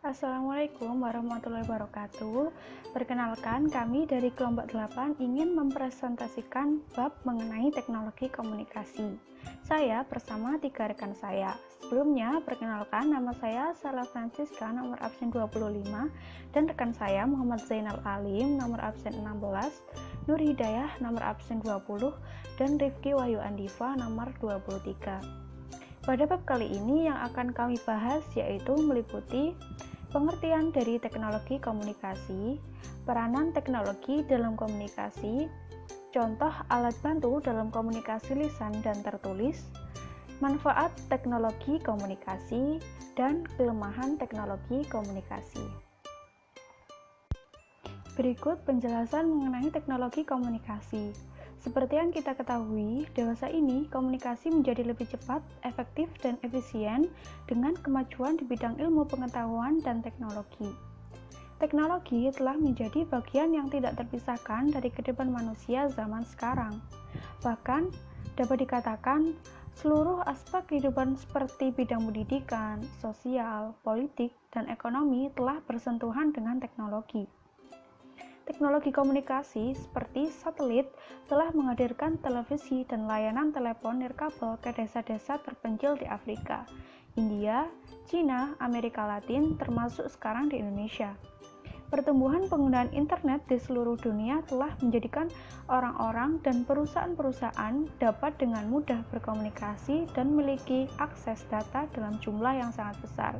Assalamualaikum warahmatullahi wabarakatuh. Perkenalkan, kami dari kelompok 8 ingin mempresentasikan bab mengenai teknologi komunikasi. Saya bersama 3 rekan saya. Sebelumnya, perkenalkan, nama saya Sarah Francisca, nomor absen 25, dan rekan saya Muhammad Zainal Alim, nomor absen 16, Nur Hidayah, nomor absen 20, dan Rifki Wahyu Andifa, nomor 23. Pada bab kali ini yang akan kami bahas yaitu meliputi pengertian dari teknologi komunikasi, peranan teknologi dalam komunikasi, contoh alat bantu dalam komunikasi lisan dan tertulis, manfaat teknologi komunikasi, dan kelemahan teknologi komunikasi. Berikut penjelasan mengenai teknologi komunikasi. Seperti yang kita ketahui, dewasa ini komunikasi menjadi lebih cepat, efektif, dan efisien dengan kemajuan di bidang ilmu pengetahuan dan teknologi. Teknologi telah menjadi bagian yang tidak terpisahkan dari kehidupan manusia zaman sekarang. Bahkan, dapat dikatakan seluruh aspek kehidupan seperti bidang pendidikan, sosial, politik, dan ekonomi telah bersentuhan dengan teknologi. Teknologi komunikasi seperti satelit telah menghadirkan televisi dan layanan telepon nirkabel ke desa-desa terpencil di Afrika, India, Cina, Amerika Latin, termasuk sekarang di Indonesia. Pertumbuhan penggunaan internet di seluruh dunia telah menjadikan orang-orang dan perusahaan-perusahaan dapat dengan mudah berkomunikasi dan memiliki akses data dalam jumlah yang sangat besar.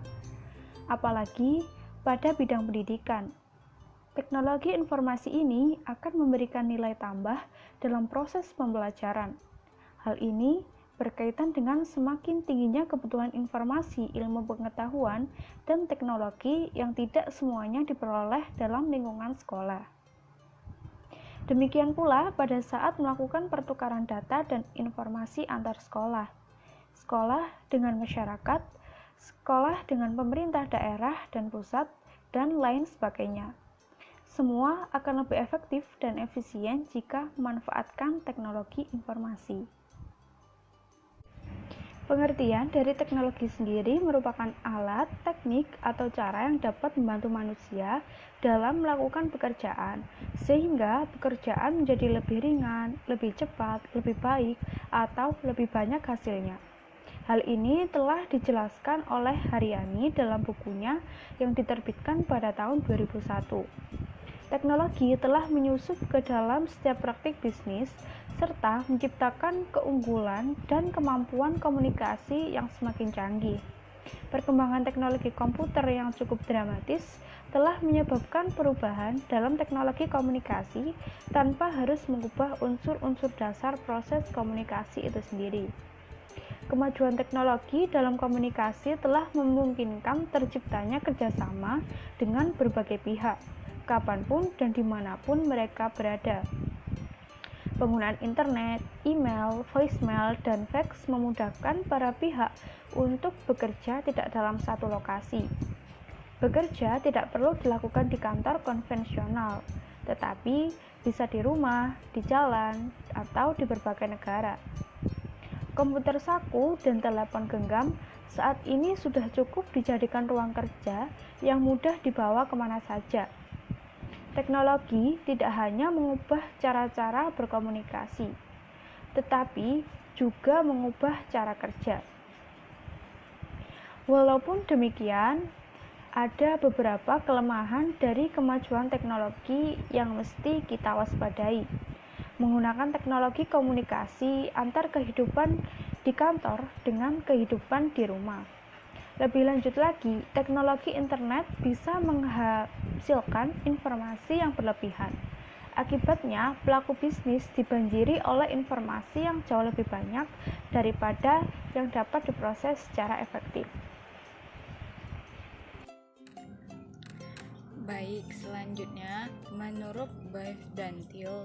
Apalagi pada bidang pendidikan. Teknologi informasi ini akan memberikan nilai tambah dalam proses pembelajaran. Hal ini berkaitan dengan semakin tingginya kebutuhan informasi, ilmu pengetahuan, dan teknologi yang tidak semuanya diperoleh dalam lingkungan sekolah. Demikian pula pada saat melakukan pertukaran data dan informasi antar sekolah, sekolah dengan masyarakat, sekolah dengan pemerintah daerah dan pusat, dan lain sebagainya. Semua akan lebih efektif dan efisien jika memanfaatkan teknologi informasi. Pengertian dari teknologi sendiri merupakan alat, teknik, atau cara yang dapat membantu manusia dalam melakukan pekerjaan, sehingga pekerjaan menjadi lebih ringan, lebih cepat, lebih baik, atau lebih banyak hasilnya. Hal ini telah dijelaskan oleh Haryani dalam bukunya yang diterbitkan pada tahun 2001. Teknologi telah menyusup ke dalam setiap praktik bisnis serta menciptakan keunggulan dan kemampuan komunikasi yang semakin canggih. Perkembangan teknologi komputer yang cukup dramatis telah menyebabkan perubahan dalam teknologi komunikasi tanpa harus mengubah unsur-unsur dasar proses komunikasi itu sendiri. Kemajuan teknologi dalam komunikasi telah memungkinkan terciptanya kerjasama dengan berbagai pihak, kapanpun dan dimanapun mereka berada. Penggunaan internet, email, voicemail, dan fax memudahkan para pihak untuk bekerja tidak dalam satu lokasi. Bekerja tidak perlu dilakukan di kantor konvensional, tetapi bisa di rumah, di jalan, atau di berbagai negara. Komputer saku dan telepon genggam saat ini sudah cukup dijadikan ruang kerja yang mudah dibawa kemana saja. Teknologi tidak hanya mengubah cara-cara berkomunikasi, tetapi juga mengubah cara kerja. Walaupun demikian, ada beberapa kelemahan dari kemajuan teknologi yang mesti kita waspadai. Menggunakan teknologi komunikasi antar kehidupan di kantor dengan kehidupan di rumah. Lebih lanjut lagi, teknologi internet bisa menghasilkan informasi yang berlebihan. Akibatnya, pelaku bisnis dibanjiri oleh informasi yang jauh lebih banyak daripada yang dapat diproses secara efektif. Baik, selanjutnya, menurut Baif dan Thiel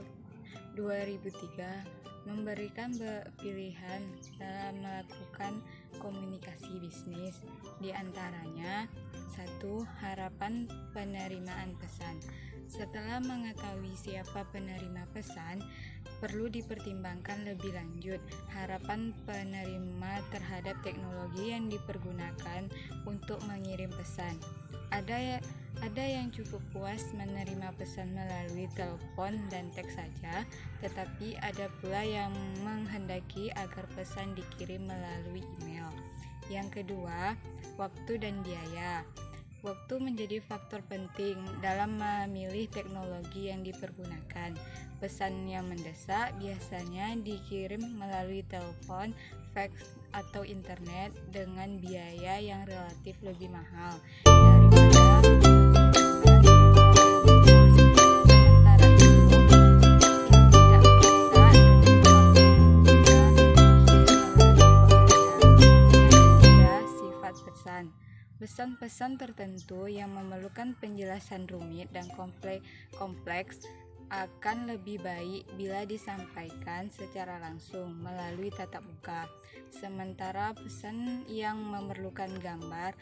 2003 memberikan pilihan dalam melakukan komunikasi bisnis, di antaranya 1. Harapan penerimaan pesan. Setelah mengetahui siapa penerima pesan, perlu dipertimbangkan lebih lanjut harapan penerima terhadap teknologi yang dipergunakan untuk mengirim pesan. Ada yang cukup puas menerima pesan melalui telepon dan teks saja, tetapi ada pula yang menghendaki agar pesan dikirim melalui email. Yang kedua, waktu dan biaya. Waktu menjadi faktor penting dalam memilih teknologi yang dipergunakan. Pesan yang mendesak biasanya dikirim melalui telepon, fax, atau internet dengan biaya yang relatif lebih mahal Pesan-pesan tertentu yang memerlukan penjelasan rumit dan kompleks akan lebih baik bila disampaikan secara langsung melalui tatap muka. Sementara pesan yang memerlukan gambar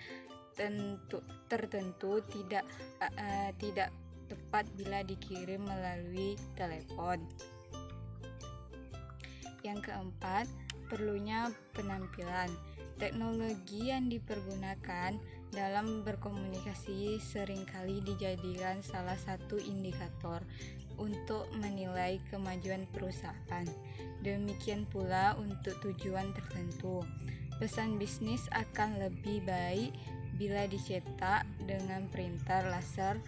tertentu tidak tepat bila dikirim melalui telepon. Yang keempat, perlunya penampilan. Teknologi yang dipergunakan dalam berkomunikasi seringkali dijadikan salah satu indikator untuk menilai kemajuan perusahaan. Demikian pula untuk tujuan tertentu. Pesan bisnis akan lebih baik bila dicetak dengan printer laser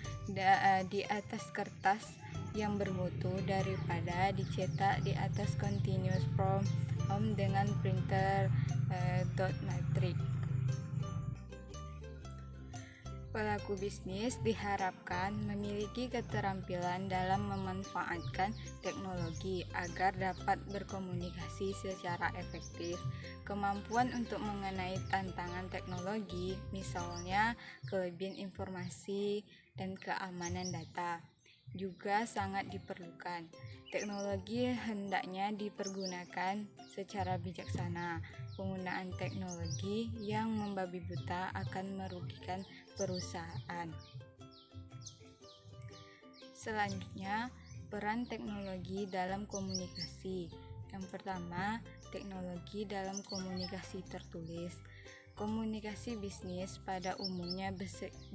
di atas kertas yang bermutu daripada dicetak di atas continuous form dengan printer dot matrix. Pelaku bisnis diharapkan memiliki keterampilan dalam memanfaatkan teknologi agar dapat berkomunikasi secara efektif. Kemampuan untuk mengenai tantangan teknologi, misalnya kelebihan informasi dan keamanan data, juga sangat diperlukan. Teknologi hendaknya dipergunakan secara bijaksana. Penggunaan teknologi yang membabi buta akan merugikan perusahaan. Selanjutnya, peran teknologi dalam komunikasi. Yang pertama, teknologi dalam komunikasi tertulis. Komunikasi bisnis pada umumnya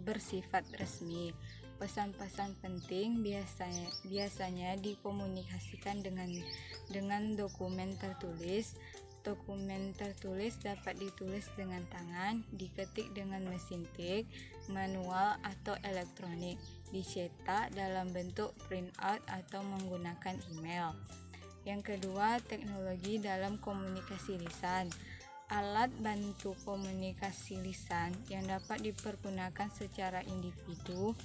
bersifat resmi. Pesan-pesan penting biasanya dikomunikasikan dengan dokumen tertulis. Dokumen tertulis dapat ditulis dengan tangan, diketik dengan mesin tik, manual atau elektronik, dicetak dalam bentuk printout atau menggunakan email. Yang kedua, teknologi dalam komunikasi lisan. Alat bantu komunikasi lisan yang dapat dipergunakan secara individu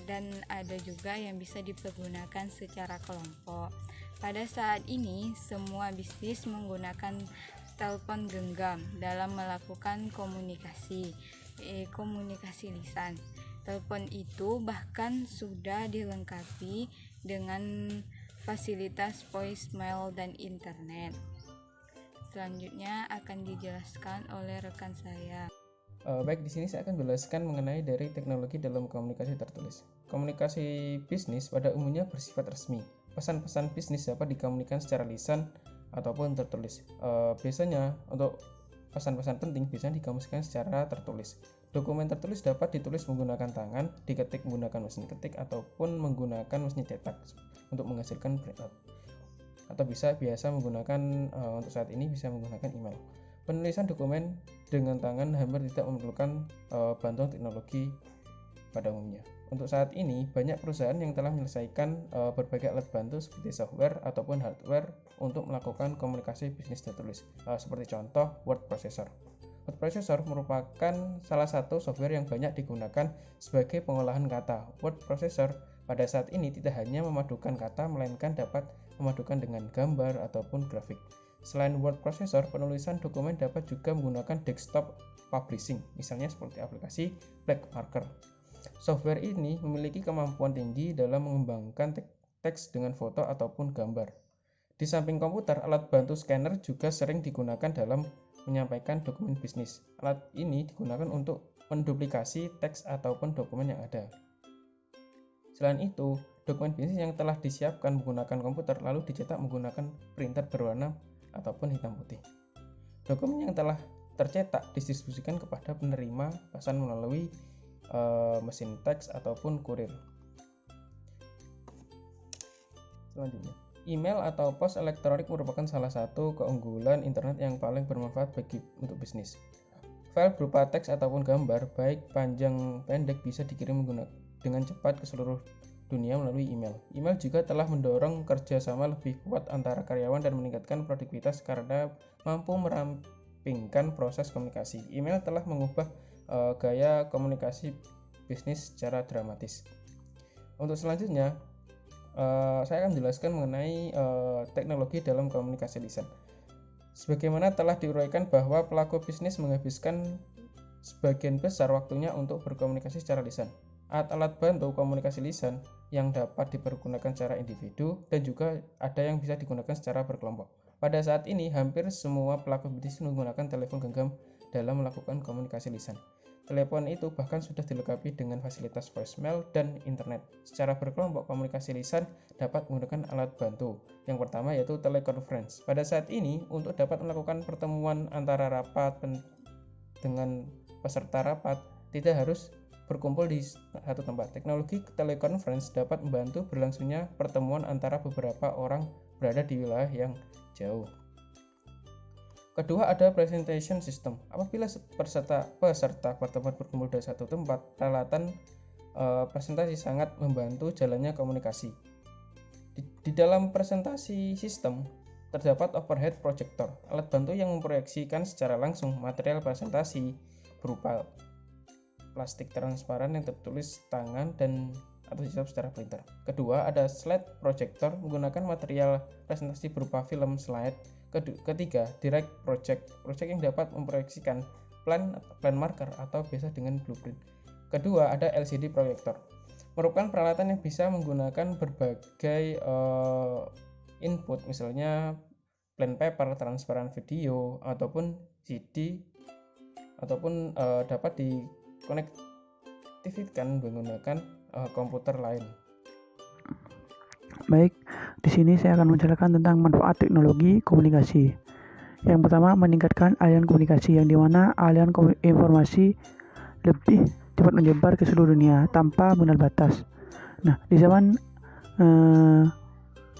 dan ada juga yang bisa dipergunakan secara kelompok. Pada saat ini, semua bisnis menggunakan telepon genggam dalam melakukan komunikasi lisan. Telepon itu bahkan sudah dilengkapi dengan fasilitas voicemail dan internet. Selanjutnya akan dijelaskan oleh rekan saya. Baik, di sini saya akan jelaskan mengenai dari teknologi dalam komunikasi tertulis. Komunikasi bisnis pada umumnya bersifat resmi. Pesan-pesan bisnis dapat dikomunikasikan secara lisan ataupun tertulis. Biasanya untuk pesan-pesan penting biasanya dikomunikasikan secara tertulis. Dokumen tertulis dapat ditulis menggunakan tangan, diketik menggunakan mesin ketik ataupun menggunakan mesin cetak untuk menghasilkan printout. Atau biasa menggunakan untuk saat ini bisa menggunakan email. Penulisan dokumen dengan tangan hampir tidak memerlukan bantuan teknologi pada umumnya. Untuk saat ini, banyak perusahaan yang telah menyelesaikan berbagai alat bantu seperti software ataupun hardware untuk melakukan komunikasi bisnis tertulis. Seperti contoh, word processor. Word processor merupakan salah satu software yang banyak digunakan sebagai pengolahan kata. Word processor pada saat ini tidak hanya memadukan kata, melainkan dapat memadukan dengan gambar ataupun grafik. Selain word processor, penulisan dokumen dapat juga menggunakan desktop publishing, misalnya seperti aplikasi Black Marker. Software ini memiliki kemampuan tinggi dalam mengembangkan teks dengan foto ataupun gambar. Di samping komputer, alat bantu scanner juga sering digunakan dalam menyampaikan dokumen bisnis. Alat ini digunakan untuk menduplikasi teks ataupun dokumen yang ada. Selain itu, dokumen bisnis yang telah disiapkan menggunakan komputer lalu dicetak menggunakan printer berwarna ataupun hitam putih. Dokumen yang telah tercetak didistribusikan kepada penerima pesan melalui mesin teks ataupun kurir. Selanjutnya, email atau pos elektronik merupakan salah satu keunggulan internet yang paling bermanfaat untuk bisnis. File berupa teks ataupun gambar, baik panjang pendek, bisa dikirim dengan cepat ke seluruh dunia melalui email. Email juga telah mendorong kerjasama lebih kuat antara karyawan dan meningkatkan produktivitas karena mampu merampingkan proses komunikasi. Email telah mengubah gaya komunikasi bisnis secara dramatis. Untuk selanjutnya, saya akan jelaskan mengenai teknologi dalam komunikasi lisan. Sebagaimana telah diuraikan bahwa pelaku bisnis menghabiskan sebagian besar waktunya untuk berkomunikasi secara lisan. Alat-alat bantu komunikasi lisan yang dapat dipergunakan secara individu dan juga ada yang bisa digunakan secara berkelompok. Pada saat ini, hampir semua pelaku bisnis menggunakan telepon genggam dalam melakukan komunikasi lisan. Telepon itu bahkan sudah dilengkapi dengan fasilitas voicemail dan internet. Secara berkelompok, komunikasi lisan dapat menggunakan alat bantu. Yang pertama yaitu teleconference. Pada saat ini, untuk dapat melakukan pertemuan antara rapat dengan peserta rapat, tidak harus berkumpul di satu tempat. Teknologi teleconference dapat membantu berlangsungnya pertemuan antara beberapa orang berada di wilayah yang jauh. Kedua, ada presentation system. Apabila peserta pertemuan berkumpul di satu tempat, peralatan presentasi sangat membantu jalannya komunikasi. Di dalam presentasi sistem terdapat overhead projector, alat bantu yang memproyeksikan secara langsung material presentasi berupa plastik transparan yang tertulis tangan dan atau disusun secara printer. Kedua, ada slide projector menggunakan material presentasi berupa film slide. Ketiga, direct project yang dapat memproyeksikan plan marker atau biasa dengan blueprint. Kedua, ada LCD proyektor, merupakan peralatan yang bisa menggunakan berbagai input, misalnya plan paper, transparan video, ataupun CD, ataupun dapat dikonektifkan menggunakan komputer lain. Baik, di sini saya akan menjelaskan tentang manfaat teknologi komunikasi. Yang pertama, meningkatkan aliran komunikasi, yang dimana aliran informasi lebih cepat menyebar ke seluruh dunia tanpa mengenal batas. Nah, di zaman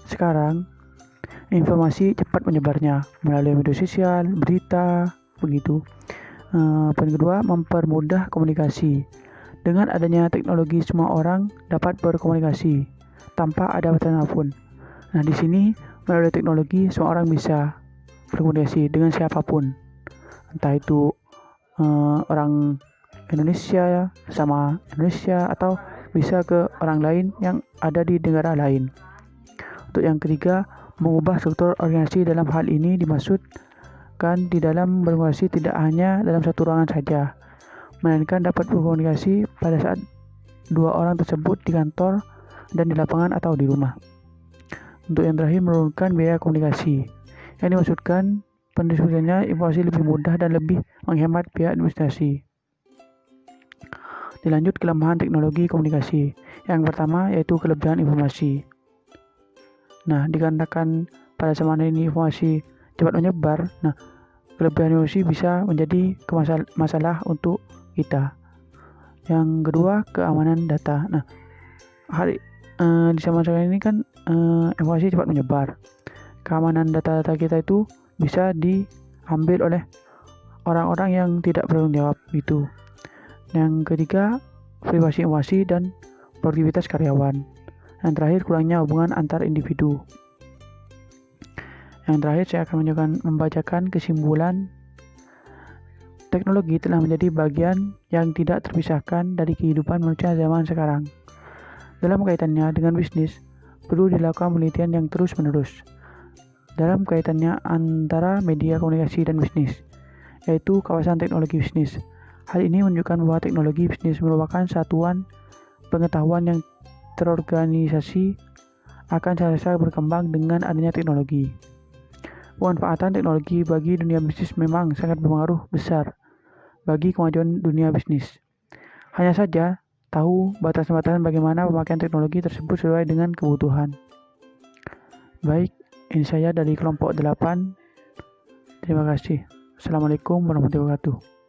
sekarang informasi cepat menyebarnya melalui media sosial, berita, begitu. Poin kedua, mempermudah komunikasi. Dengan adanya teknologi, semua orang dapat berkomunikasi tanpa ada batasan apapun. Nah, di sini melalui teknologi semua orang bisa berkomunikasi dengan siapapun, entah itu orang Indonesia sama Indonesia atau bisa ke orang lain yang ada di negara lain. Untuk yang ketiga, mengubah struktur organisasi. Dalam hal ini dimaksudkan di dalam berkomunikasi tidak hanya dalam satu ruangan saja, melainkan dapat berkomunikasi pada saat dua orang tersebut di kantor dan di lapangan atau di rumah. Untuk yang terakhir, menurunkan biaya komunikasi. Yang dimaksudkan pendistribusiannya informasi lebih mudah dan lebih menghemat biaya administrasi. Dilanjut, kelemahan teknologi komunikasi. Yang pertama yaitu kelebihan informasi. Nah, dikarenakan pada zaman ini informasi cepat menyebar, nah kelebihan informasi bisa menjadi masalah untuk kita. Yang kedua, keamanan data. Nah, di zaman sekarang ini kan informasi cepat menyebar. Keamanan data-data kita itu bisa diambil oleh orang-orang yang tidak bertanggung jawab gitu. Yang ketiga, privasi informasi dan produktivitas karyawan. Yang terakhir, kurangnya hubungan antar individu. Yang terakhir, saya akan membacakan kesimpulan. Teknologi telah menjadi bagian yang tidak terpisahkan dari kehidupan manusia zaman sekarang. Dalam kaitannya dengan bisnis, perlu dilakukan penelitian yang terus-menerus. Dalam kaitannya antara media komunikasi dan bisnis, yaitu kawasan teknologi bisnis. Hal ini menunjukkan bahwa teknologi bisnis merupakan satuan pengetahuan yang terorganisasi akan selesai berkembang dengan adanya teknologi. Pemanfaatan teknologi bagi dunia bisnis memang sangat berpengaruh besar bagi kemajuan dunia bisnis. Hanya saja, tahu batasan-batasan bagaimana pemakaian teknologi tersebut sesuai dengan kebutuhan. Baik, ini saya dari kelompok 8. Terima kasih. Assalamualaikum warahmatullahi wabarakatuh.